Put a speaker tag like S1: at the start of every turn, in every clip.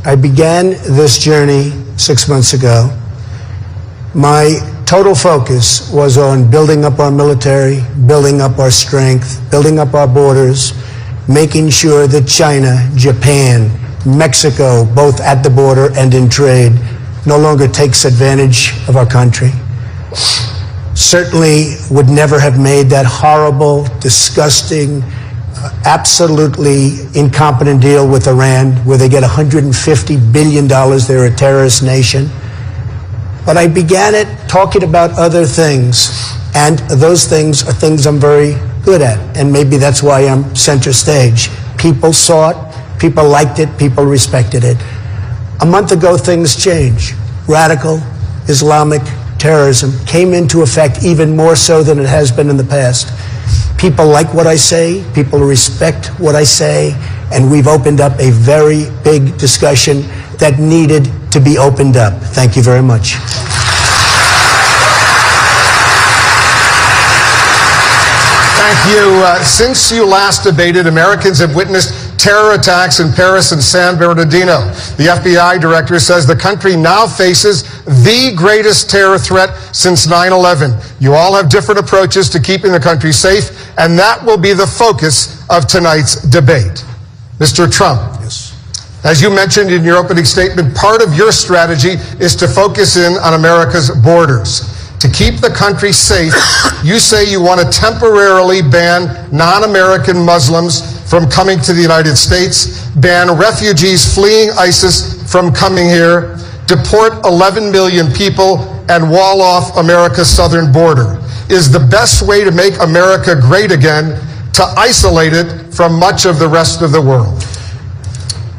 S1: I began this journey 6 months ago. My total focus was on building up our military, building up our strength, building up our borders, making sure that China, Japan, Mexico, both at the border and in trade, no longer takes advantage of our country. Certainly would never have made that horrible, disgusting, absolutely incompetent deal with Iran, where they get $150 billion. They're a terrorist nation. But I began it talking about other things, and those things are things I'm very good at, and maybe that's why I'm center stage. People saw it, people liked it, people respected it. A month ago, things changed. Radical Islamic terrorism came into effect even more so than it has been in the past. People like what I say, people respect what I say, and we've opened up a very big discussion that needed to be opened up. Thank you very much.
S2: Thank you. Since you last debated, Americans have witnessed terror attacks in Paris and San Bernardino. The FBI director says the country now faces the greatest terror threat since 9/11. You all have different approaches to keeping the country safe, and that will be the focus of tonight's debate. Mr. Trump,
S1: Yes.
S2: As you mentioned in your opening statement, part of your strategy is to focus in on America's borders. To keep the country safe, you say you want to temporarily ban non-American Muslims from coming to the United States, ban refugees fleeing ISIS from coming here, deport 11 million people, and wall off America's southern border. Is the best way to make America great again to isolate it from much of the rest of the world?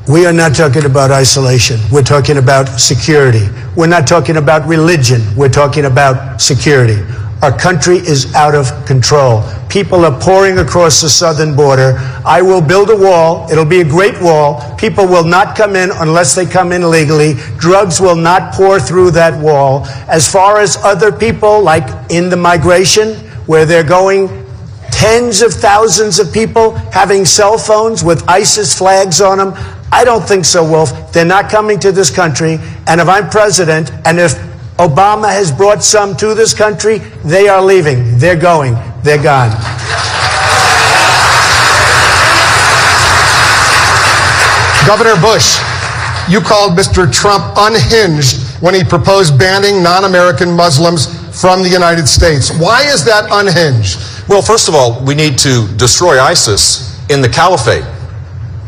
S1: We are not talking about isolation. We're talking about security. We're not talking about religion. We're talking about security. Our country is out of control. People are pouring across the southern border. I will build a wall. It'll be a great wall. People will not come in unless they come in legally. Drugs will not pour through that wall. As far as other people, like in the migration, where they're going, tens of thousands of people having cell phones with ISIS flags on them, I don't think so, Wolf. They're not coming to this country. And if I'm president, and if Obama has brought some to this country, they are leaving. They're going. They're gone.
S2: Governor Bush, you called Mr. Trump unhinged when he proposed banning non-American Muslims from the United States. Why is that unhinged?
S3: Well, first of all, we need to destroy ISIS in the caliphate.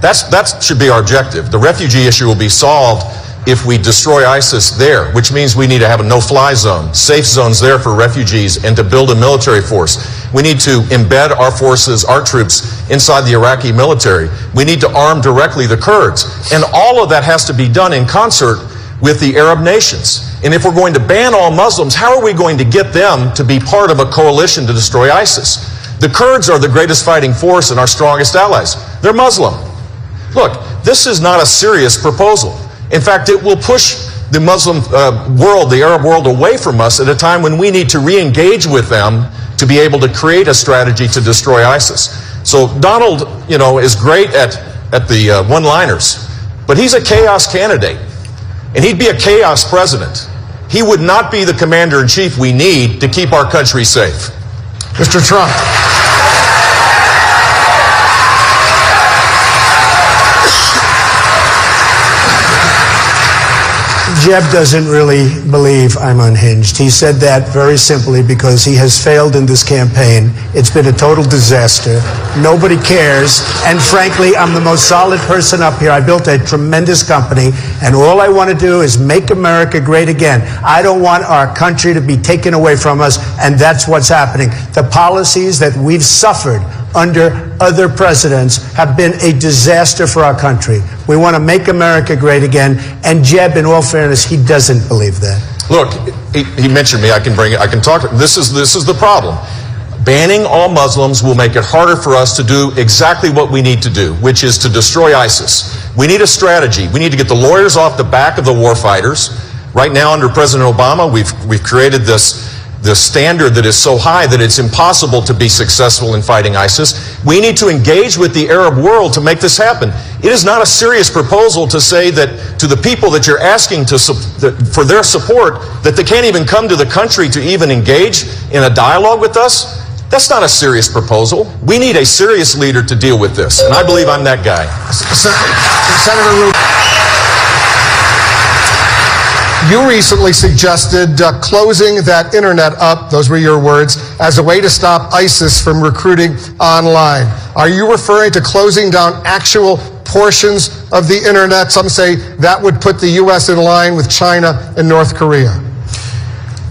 S3: That should be our objective. The refugee issue will be solved if we destroy ISIS there, which means we need to have a no-fly zone, safe zones there for refugees, and to build a military force. We need to embed our forces, our troops, inside the Iraqi military. We need to arm directly the Kurds. And all of that has to be done in concert with the Arab nations. And if we're going to ban all Muslims, how are we going to get them to be part of a coalition to destroy ISIS? The Kurds are the greatest fighting force and our strongest allies. They're Muslim. Look, this is not a serious proposal. In fact, it will push the Muslim world, the Arab world, away from us at a time when we need to re-engage with them to be able to create a strategy to destroy ISIS. So Donald, is great at the one-liners, but he's a chaos candidate, and he'd be a chaos president. He would not be the commander-in-chief we need to keep our country safe.
S2: Mr. Trump.
S1: Jeb doesn't really believe I'm unhinged. He said that very simply because he has failed in this campaign. It's been a total disaster. Nobody cares. And frankly, I'm the most solid person up here. I built a tremendous company, and all I want to do is make America great again. I don't want our country to be taken away from us, and that's what's happening. The policies that we've suffered under other presidents have been a disaster for our country. We want to make America great again, and Jeb, in all fairness, he doesn't believe that.
S3: Look, he mentioned me. I can talk. This is the problem. Banning all Muslims will make it harder for us to do exactly what we need to do, which is to destroy ISIS. We need a strategy. We need to get the lawyers off the back of the war fighters. Right now, under President Obama, we've created this the standard that is so high that it's impossible to be successful in fighting ISIS. We need to engage with the Arab world to make this happen. It is not a serious proposal to say that to the people that you're asking for their support, that they can't even come to the country to even engage in a dialogue with us. That's not a serious proposal. We need a serious leader to deal with this, and I believe I'm that guy.
S2: Senator Rubin, you recently suggested closing that internet up, those were your words, as a way to stop ISIS from recruiting online. Are you referring to closing down actual portions of the internet? Some say that would put the U.S. in line with China and North Korea.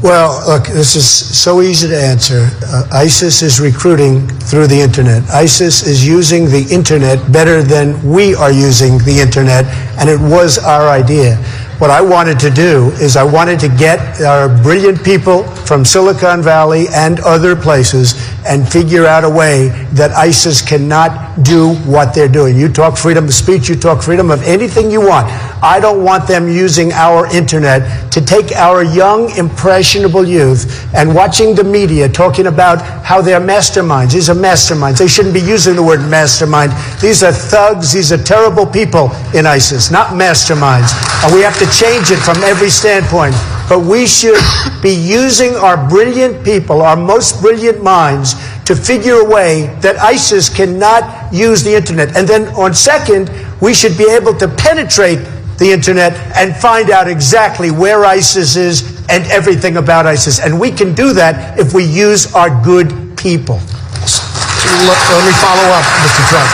S1: Well, look, this is so easy to answer. ISIS is recruiting through the internet. ISIS is using the internet better than we are using the internet, and it was our idea. What I wanted to do is I wanted to get our brilliant people from Silicon Valley and other places and figure out a way that ISIS cannot do what they're doing. You talk freedom of speech, you talk freedom of anything you want. I don't want them using our internet to take our young, impressionable youth and watching the media talking about how they're masterminds. These are masterminds. They shouldn't be using the word mastermind. These are thugs. These are terrible people in ISIS, not masterminds. And we have to change it from every standpoint. But we should be using our brilliant people, our most brilliant minds, to figure a way that ISIS cannot use the internet. And then on second, we should be able to penetrate the internet and find out exactly where ISIS is and everything about ISIS. And we can do that if we use our good people.
S2: Let me follow up, Mr. Trump.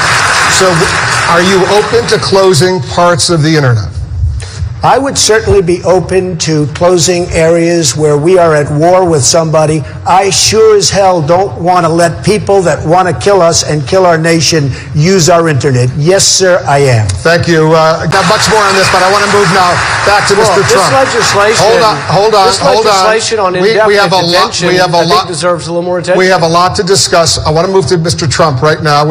S2: So are you open to closing parts of the internet?
S1: I would certainly be open to closing areas where we are at war with somebody. I sure as hell don't want to let people that want to kill us and kill our nation use our internet. Yes, sir, I am.
S2: Thank you. Got much more on this, but I want to move now back to Mr. Trump.
S4: This legislation,
S2: hold on.
S4: on indefinite detention, I think deserves a little more attention.
S2: We have a lot to discuss. I want to move to Mr. Trump right now.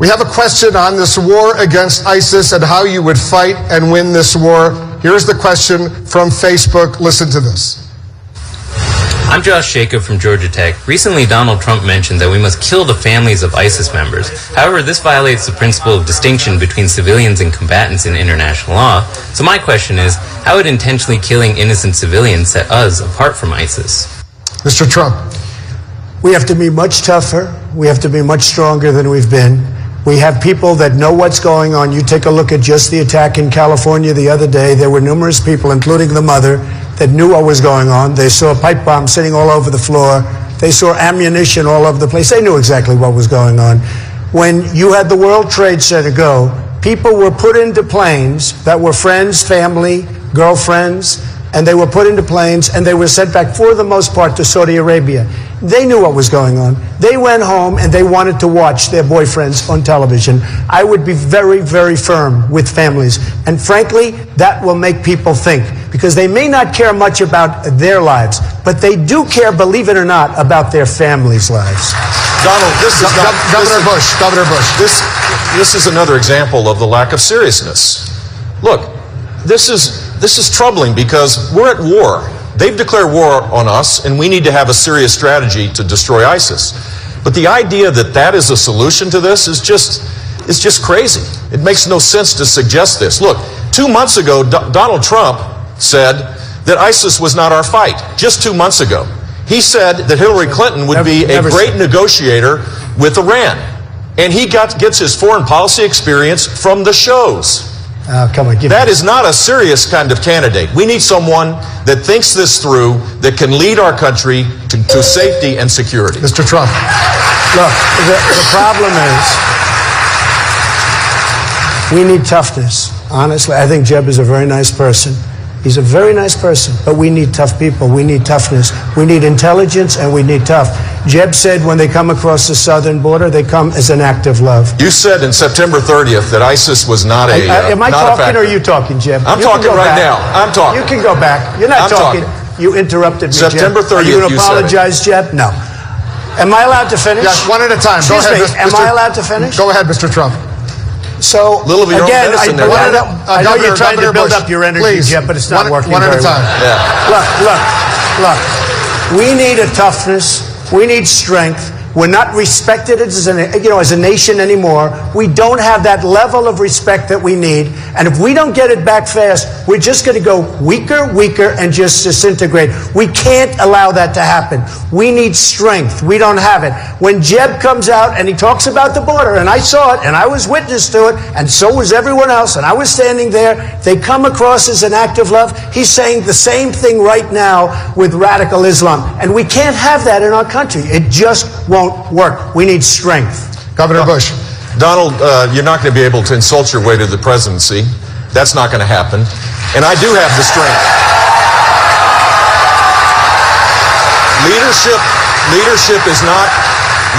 S2: We have a question on this war against ISIS and how you would fight and win this war. Here's the question from Facebook. Listen to this.
S5: I'm Josh Jacob from Georgia Tech. Recently, Donald Trump mentioned that we must kill the families of ISIS members. However, this violates the principle of distinction between civilians and combatants in international law. So my question is, how would intentionally killing innocent civilians set us apart from ISIS?
S2: Mr. Trump.
S1: We have to be much tougher. We have to be much stronger than we've been. We have people that know what's going on. You take a look at just the attack in California the other day. There were numerous people, including the mother, that knew what was going on. They saw pipe bombs sitting all over the floor. They saw ammunition all over the place. They knew exactly what was going on. When you had the World Trade Center go, people were put into planes that were friends, family, girlfriends, and they were put into planes and they were sent back, for the most part, to Saudi Arabia. They knew what was going on. They went home and they wanted to watch their boyfriends on television. I would be very, very firm with families. And frankly, that will make people think, because they may not care much about their lives, but they do care, believe it or not, about their families' lives.
S3: Donald, this is not,
S2: Governor Bush.
S3: This is another example of the lack of seriousness. Look, this is troubling because we're at war. They've declared war on us, and we need to have a serious strategy to destroy ISIS. But the idea that that is a solution to this is just crazy. It makes no sense to suggest this. Look, 2 months ago, Donald Trump said that ISIS was not our fight. Just 2 months ago. He said that Hillary Clinton would be a great negotiator with Iran. And he gets his foreign policy experience from the shows.
S1: Come on,
S3: that is not a serious kind of candidate. We need someone that thinks this through, that can lead our country to safety and security.
S2: Mr. Trump.
S1: Look, the problem is we need toughness. Honestly, I think Jeb is a very nice person. He's a very nice person, but we need tough people. We need toughness. We need intelligence, and we need tough. Jeb said when they come across the southern border, they come as an act of love.
S3: You said in September 30th that ISIS was not a
S1: Am I talking or are you talking, Jeb?
S3: I'm talking right now. I'm talking.
S1: You can go back. You're not talking. You interrupted me,
S3: September 30th,
S1: Are you going to apologize, Jeb? No. Am I allowed to finish?
S2: Yes, one at a time. Go ahead,
S1: Am I allowed to finish?
S2: Go ahead, Mr. Trump.
S1: So,
S3: again,
S1: I know you're trying to build up your energy,
S2: please,
S1: Jeb, but it's not working
S2: one at
S1: very
S2: a time.
S1: well.
S3: Yeah.
S1: We need a toughness. We need strength. We're not respected as a nation anymore. We don't have that level of respect that we need. And if we don't get it back fast, we're just going to go weaker, and just disintegrate. We can't allow that to happen. We need strength. We don't have it. When Jeb comes out and he talks about the border, and I saw it, and I was witness to it, and so was everyone else, and I was standing there, they come across as an act of love. He's saying the same thing right now with radical Islam. And we can't have that in our country. It just won't work. We need strength.
S2: Governor Bush.
S3: Donald, you're not going to be able to insult your way to the presidency. That's not going to happen. And I do have the strength.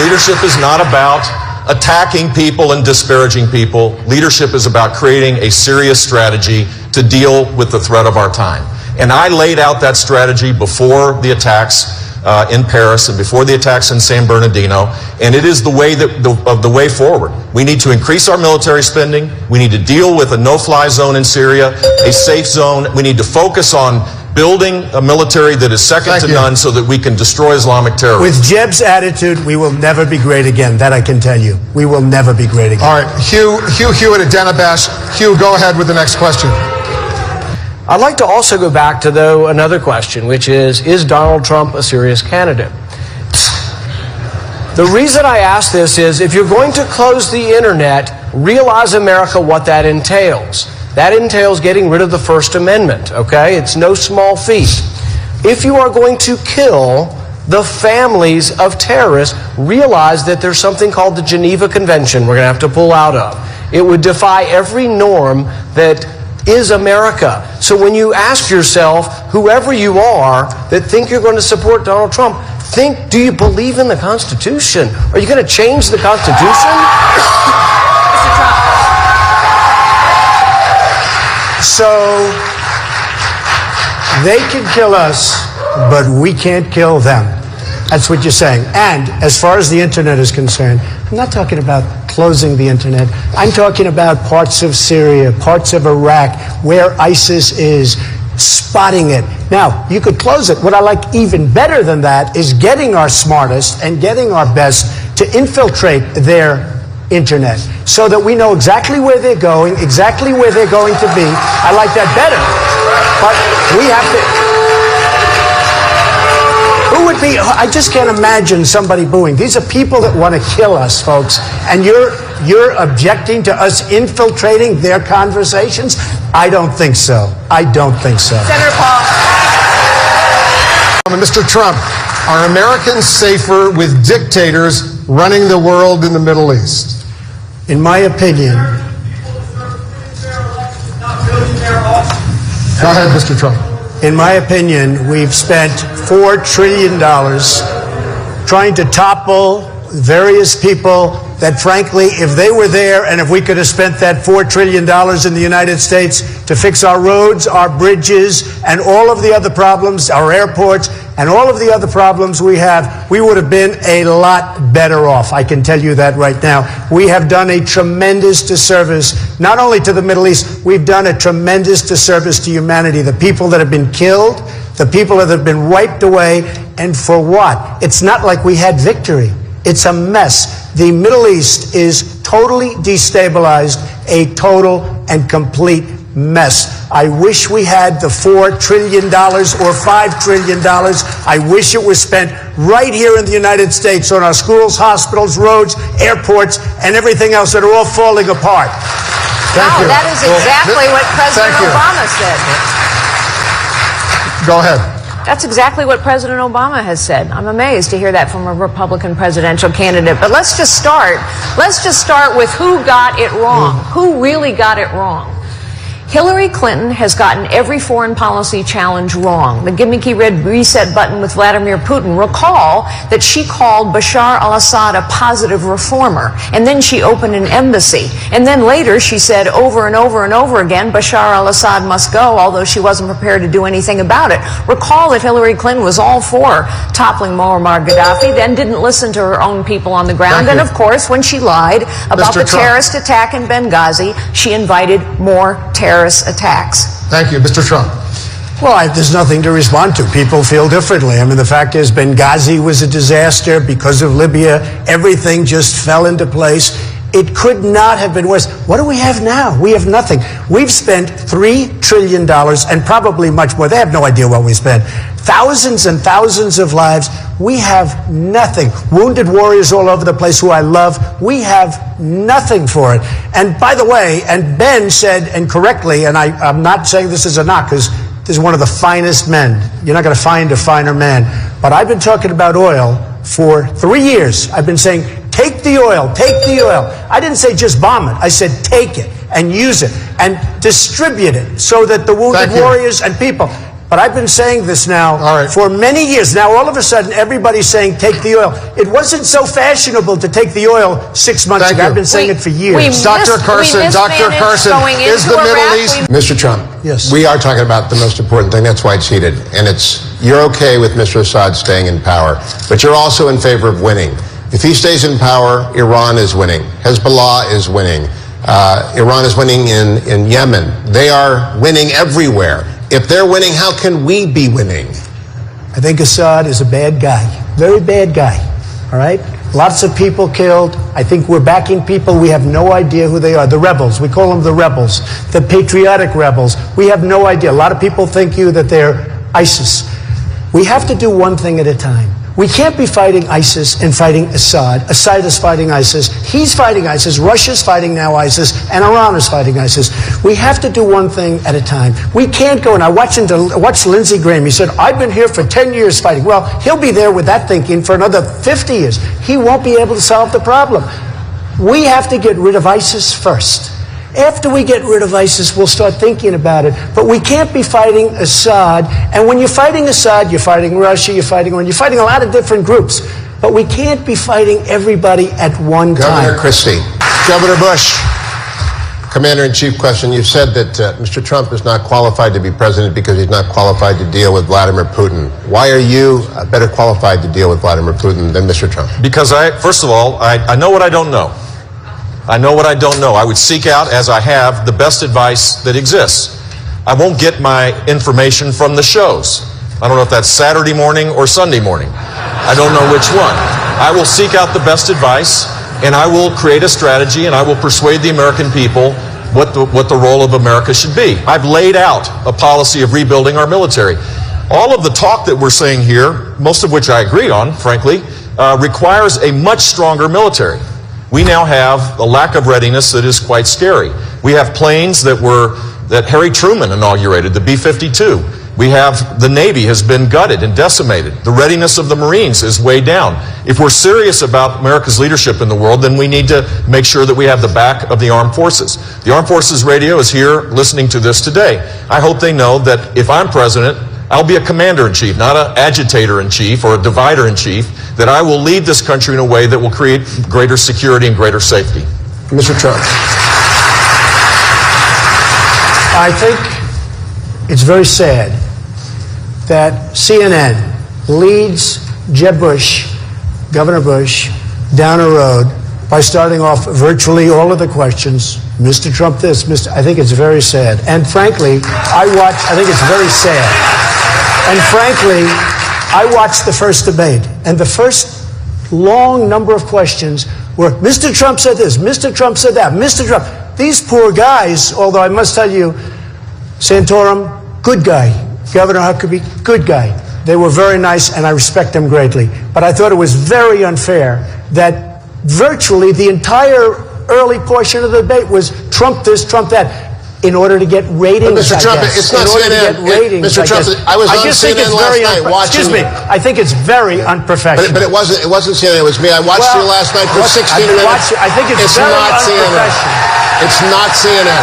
S3: Leadership is not about attacking people and disparaging people. Leadership is about creating a serious strategy to deal with the threat of our time. And I laid out that strategy before the attacks in Paris and before the attacks in San Bernardino, and it is the way forward. We need to increase our military spending. We need to deal with a no-fly zone in Syria, a safe zone. We need to focus on building a military that is second to none so that we can destroy Islamic terrorism.
S1: With Jeb's attitude, we will never be great again. That I can tell you. We will never be great again.
S2: All right, Hugh Hewitt at Danabash. Hugh, go ahead with the next question.
S4: I'd like to also go back to, though, another question, which is Donald Trump a serious candidate? The reason I ask this is, if you're going to close the internet, realize, America, what that entails. That entails getting rid of the First Amendment, okay? It's no small feat. If you are going to kill the families of terrorists, realize that there's something called the Geneva Convention we're going to have to pull out of. It would defy every norm that is America. So when you ask yourself, whoever you are that think you're going to support Donald Trump, think, do you believe in the Constitution? Are you going to change the Constitution?
S1: So they can kill us, but we can't kill them. That's what you're saying. And as far as the internet is concerned, I'm not talking about closing the internet. I'm talking about parts of Syria, parts of Iraq, where ISIS is, spotting it. Now, you could close it. What I like even better than that is getting our smartest and getting our best to infiltrate their internet so that we know exactly where they're going, exactly where they're going to be. I like that better. But we have to... Who would be... I just can't imagine somebody booing. These are people that want to kill us, folks. And you're objecting to us infiltrating their conversations? I don't think so. I don't think so.
S6: Senator Paul.
S2: Mr. Trump, are Americans safer with dictators running the world in the Middle East?
S1: In my opinion...
S2: Go ahead, Mr. Trump.
S1: In my opinion, we've spent $4 trillion trying to topple various people that, frankly, if they were there and if we could have spent that $4 trillion in the United States to fix our roads, our bridges, and all of the other problems, our airports, and all of the other problems we have, we would have been a lot better off. I can tell you that right now. We have done a tremendous disservice, not only to the Middle East, we've done a tremendous disservice to humanity. The people that have been killed, the people that have been wiped away, and for what? It's not like we had victory. It's a mess. The Middle East is totally destabilized, a total and complete mess. I wish we had the $4 trillion or $5 trillion. I wish it was spent right here in the United States on our schools, hospitals, roads, airports, and everything else that are all falling apart.
S2: Thank you.
S6: That is exactly what President Obama said.
S2: Go ahead.
S6: That's exactly what President Obama has said. I'm amazed to hear that from a Republican presidential candidate. But let's just start with who got it wrong. Who really got it wrong? Hillary Clinton has gotten every foreign policy challenge wrong. The gimmicky red reset button with Vladimir Putin. Recall that she called Bashar al-Assad a positive reformer, and then she opened an embassy. And then later she said over and over and over again, Bashar al-Assad must go, although she wasn't prepared to do anything about it. Recall that Hillary Clinton was all for toppling Muammar Gaddafi, then didn't listen to her own people on the ground. And of course, when she lied about the terrorist attack in Benghazi, she invited more terrorist attacks.
S2: Thank you, Mr. Trump.
S1: Well, there's nothing to respond to. People feel differently. I mean, the fact is Benghazi was a disaster because of Libya. Everything just fell into place. It could not have been worse. What do we have now? We have nothing. We've spent $3 trillion and probably much more. They have no idea what we spent. Thousands and thousands of lives. We have nothing. Wounded warriors all over the place who I love. We have nothing for it. And by the way, and Ben said, and correctly, and I'm not saying this is a knock, because this is one of the finest men. You're not going to find a finer man. But I've been talking about oil for 3 years. I've been saying, take the oil, take the oil. I didn't say just bomb it. I said take it and use it and distribute it so that the wounded warriors and people. But I've been saying this now for many years. Now, all of a sudden, everybody's saying take the oil. It wasn't so fashionable to take the oil 6 months ago. I've been saying it for years.
S2: Dr. Carson, is the Middle East...
S7: Mr. Trump,
S1: yes.
S7: We are talking about the most important thing. That's why it's heated. And you're okay with Mr. Assad staying in power, but you're also in favor of winning. If he stays in power, Iran is winning. Hezbollah is winning. Iran is winning in Yemen. They are winning everywhere. If they're winning, how can we be winning?
S1: I think Assad is a bad guy. Very bad guy. All right? Lots of people killed. I think we're backing people. We have no idea who they are. The rebels. We call them the rebels. The patriotic rebels. We have no idea. A lot of people think that they're ISIS. We have to do one thing at a time. We can't be fighting ISIS and fighting Assad. Assad is fighting ISIS. He's fighting ISIS. Russia's fighting now ISIS. And Iran is fighting ISIS. We have to do one thing at a time. We can't go, and I watched Lindsey Graham. He said, I've been here for 10 years fighting. Well, he'll be there with that thinking for another 50 years. He won't be able to solve the problem. We have to get rid of ISIS first. After we get rid of ISIS, we'll start thinking about it. But we can't be fighting Assad. And when you're fighting Assad, you're fighting Russia, you're fighting Iran, you're fighting a lot of different groups. But we can't be fighting everybody at one time.
S7: Governor Christie. Governor Bush. Commander-in-Chief question. You said that Mr. Trump is not qualified to be president because he's not qualified to deal with Vladimir Putin. Why are you better qualified to deal with Vladimir Putin than Mr. Trump?
S3: Because first of all, I know what I don't know. I know what I don't know. I would seek out, as I have, the best advice that exists. I won't get my information from the shows. I don't know if that's Saturday morning or Sunday morning. I don't know which one. I will seek out the best advice, and I will create a strategy, and I will persuade the American people what the role of America should be. I've laid out a policy of rebuilding our military. All of the talk that we're saying here, most of which I agree on, frankly, requires a much stronger military. We now have a lack of readiness that is quite scary. We have planes that Harry Truman inaugurated, the B-52. We have the Navy has been gutted and decimated. The readiness of the Marines is way down. If we're serious about America's leadership in the world, then we need to make sure that we have the back of the armed forces. The Armed Forces Radio is here listening to this today. I hope they know that if I'm president, I'll be a commander-in-chief, not an agitator-in-chief or a divider-in-chief, that I will lead this country in a way that will create greater security and greater safety.
S7: Mr. Trump.
S1: I think it's very sad that CNN leads Jeb Bush, Governor Bush, down a road by starting off virtually all of the questions, Mr. Trump this, I think it's very sad. And frankly, I think it's very sad. And frankly, I watched the first debate, and the first long number of questions were, Mr. Trump said this, Mr. Trump said that, Mr. Trump. These poor guys, although I must tell you, Santorum, good guy. Governor Huckabee, good guy. They were very nice, and I respect them greatly. But I thought it was very unfair that virtually the entire early portion of the debate was Trump this, Trump that. In order to get ratings,
S7: Mr. Trump, it's not CNN. Mr. Trump, I was on CNN last night watching.
S1: Excuse me. I think it's very unprofessional.
S7: But it wasn't CNN. It was me. I watched you last night for 16 minutes.
S1: I think it's very unprofessional.
S7: It's not CNN.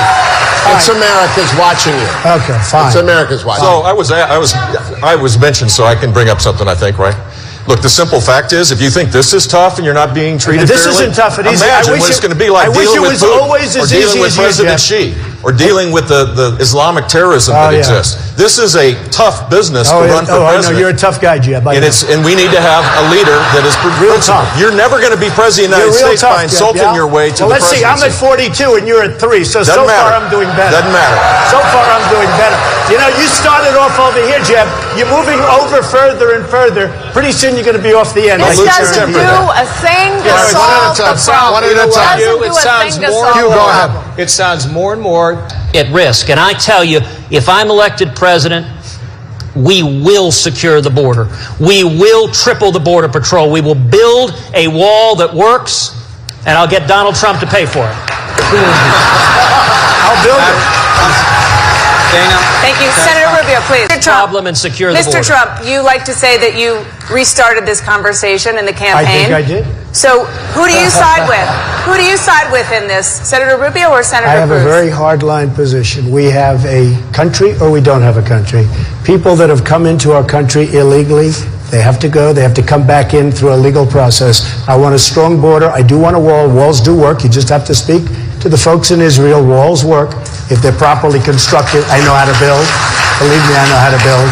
S7: It's America's watching you.
S1: Okay, fine.
S7: It's America's watching.
S3: So I was mentioned, so I can bring up something, I think, right? Look, the simple fact is, if you think this is tough and you're not being treated
S1: this
S3: fairly,
S1: isn't tough and easy.
S3: Imagine what it's going to be like dealing with Putin, or dealing with President Xi, or dealing with the Islamic terrorism that exists. This is a tough business to run for president.
S1: I know, you're a tough guy, Jeb.
S3: And we need to have a leader that is real tough. You're never going to be president of the United States by insulting your way to the presidency.
S1: Let's see, I'm at 42 and you're at 3, so far I'm doing better.
S3: Doesn't matter.
S1: So far I'm doing better. You know, you started off over here, Jeb. You're moving over further and further. Pretty soon you're going to be off the end.
S6: This doesn't do a thing to solve the problem.
S2: One at a time.
S6: It sounds more.
S2: Hugh, go ahead.
S8: It sounds more and more at risk. And I tell you, if I'm elected president, we will secure the border. We will triple the Border Patrol. We will build a wall that works, and I'll get Donald Trump to pay for it.
S1: I'll build it.
S6: Thank you. Senator Rubio, please. Mr. Trump,
S8: Problem and secure the border.
S6: Mr. Trump, you like to say that you restarted this conversation in the campaign.
S1: I think I did.
S6: So who do you side with? Who do you side with in this? Senator Rubio or Senator
S1: I have
S6: Cruz?
S1: a very hard-line position. We have a country or we don't have a country. People that have come into our country illegally, they have to go. They have to come back in through a legal process. I want a strong border. I do want a wall. Walls do work. You just have to speak to the folks in Israel. Walls work if they're properly constructed. I know how to build. Believe me, I know how to build.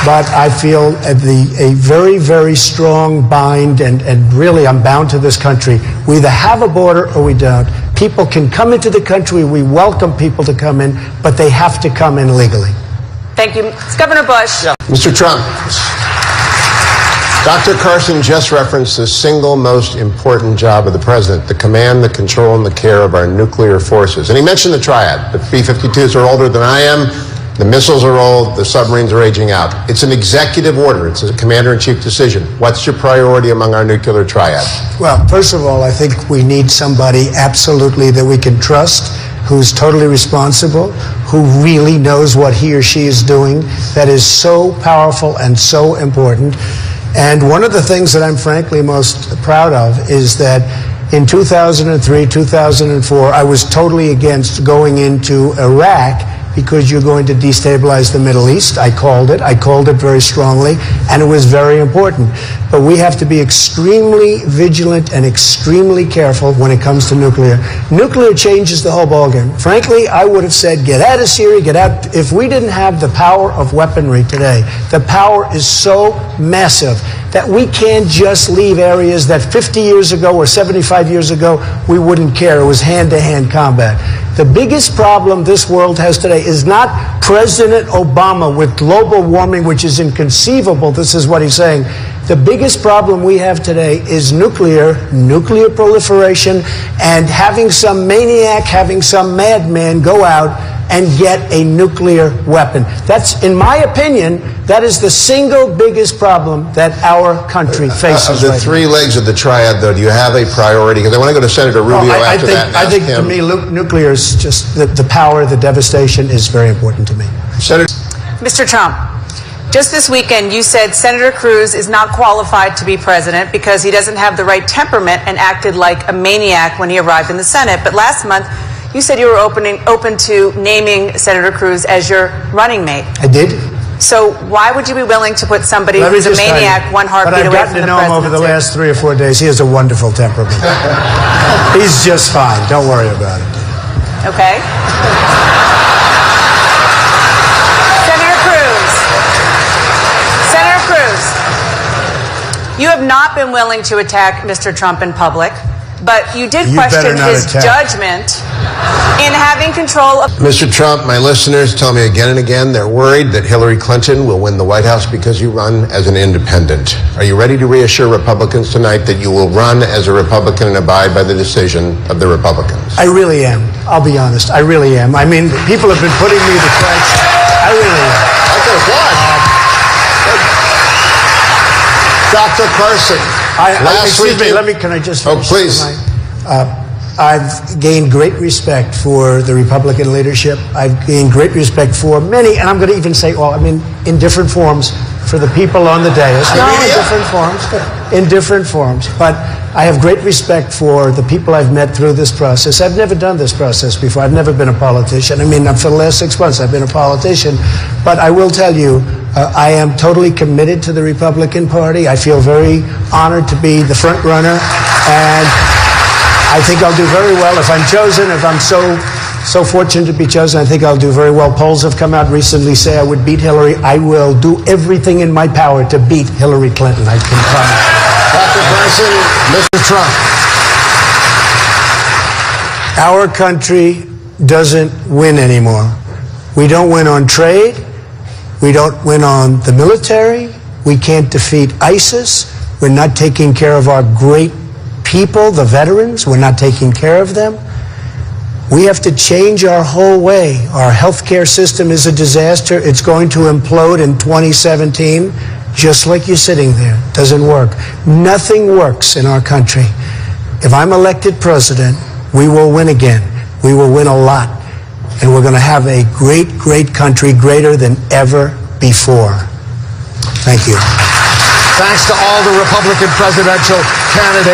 S1: But I feel a very, very strong bind, and really I'm bound to this country. We either have a border or we don't. People can come into the country. We welcome people to come in, but they have to come in legally.
S6: Thank you. It's Governor Bush.
S7: Yeah. Mr. Trump, Dr. Carson just referenced the single most important job of the president, the command, the control, and the care of our nuclear forces. And he mentioned the triad. The B-52s are older than I am. The missiles are old. The submarines are aging out. It's an executive order. It's a commander-in-chief decision. What's your priority among our nuclear triad?
S1: Well, first of all, I think we need somebody absolutely that we can trust, who's totally responsible, who really knows what he or she is doing, that is so powerful and so important. And one of the things that I'm frankly most proud of is that in 2003, 2004, I was totally against going into Iraq because you're going to destabilize the Middle East. I called it very strongly, and it was very important. But we have to be extremely vigilant and extremely careful when it comes to nuclear. Nuclear changes the whole ballgame. Frankly, I would have said, get out of Syria, get out. If we didn't have the power of weaponry today, the power is so massive that we can't just leave areas that 50 years ago or 75 years ago, we wouldn't care. It was hand-to-hand combat. The biggest problem this world has today is not President Obama with global warming, which is inconceivable. This is what he's saying. The biggest problem we have today is nuclear proliferation, and having some maniac, having some madman go out and get a nuclear weapon. That's, in my opinion, that is the single biggest problem that our country faces.
S7: Of the
S1: right
S7: three legs of the triad, though, do you have a priority? Because I want to go to Senator Rubio after that.
S1: I think to me, nuclear is just the power, the devastation is very important to me.
S7: Senator.
S6: Mr. Trump, just this weekend you said Senator Cruz is not qualified to be president because he doesn't have the right temperament and acted like a maniac when he arrived in the Senate. But last month, you said you were open to naming Senator Cruz as your running mate.
S1: I did.
S6: So why would you be willing to put somebody who's a maniac one heartbeat away from the presidency?
S1: But I've gotten to know him over the last 3 or 4 days. He has a wonderful temperament. He's just fine. Don't worry about it.
S6: Okay. Senator Cruz, you have not been willing to attack Mr. Trump in public, but you did question his judgment in having control of...
S7: Mr. Trump, my listeners tell me again and again they're worried that Hillary Clinton will win the White House because you run as an independent. Are you ready to reassure Republicans tonight that you will run as a Republican and abide by the decision of the Republicans?
S1: I really am. I'll be honest. I really am. I mean, people have been putting me to test. I really am.
S7: Okay, applaud. Dr. Carson.
S1: Excuse me, can I just finish?
S7: Oh, please.
S1: I've gained great respect for the Republican leadership. I've gained great respect for many, and I'm going to even say all, in different forms, for the people on the dais. In different forms. But I have great respect for the people I've met through this process. I've never done this process before. I've never been a politician. For the last 6 months, I've been a politician. But I will tell you, I am totally committed to the Republican Party. I feel very honored to be the front runner, and I think I'll do very well if I'm chosen. If I'm so fortunate to be chosen, I think I'll do very well. Polls have come out recently say I would beat Hillary. I will do everything in my power to beat Hillary Clinton. I can promise.
S7: Dr. Carson, Mr. Trump.
S1: Our country doesn't win anymore. We don't win on trade. We don't win on the military. We can't defeat ISIS. We're not taking care of our great people, the veterans. We're not taking care of them. We have to change our whole way. Our healthcare system is a disaster. It's going to implode in 2017, just like you're sitting there. Doesn't work. Nothing works in our country. If I'm elected president, we will win again. We will win a lot. And we're going to have a great, great country, greater than ever before. Thank you.
S2: Thanks to all the Republican presidential candidates.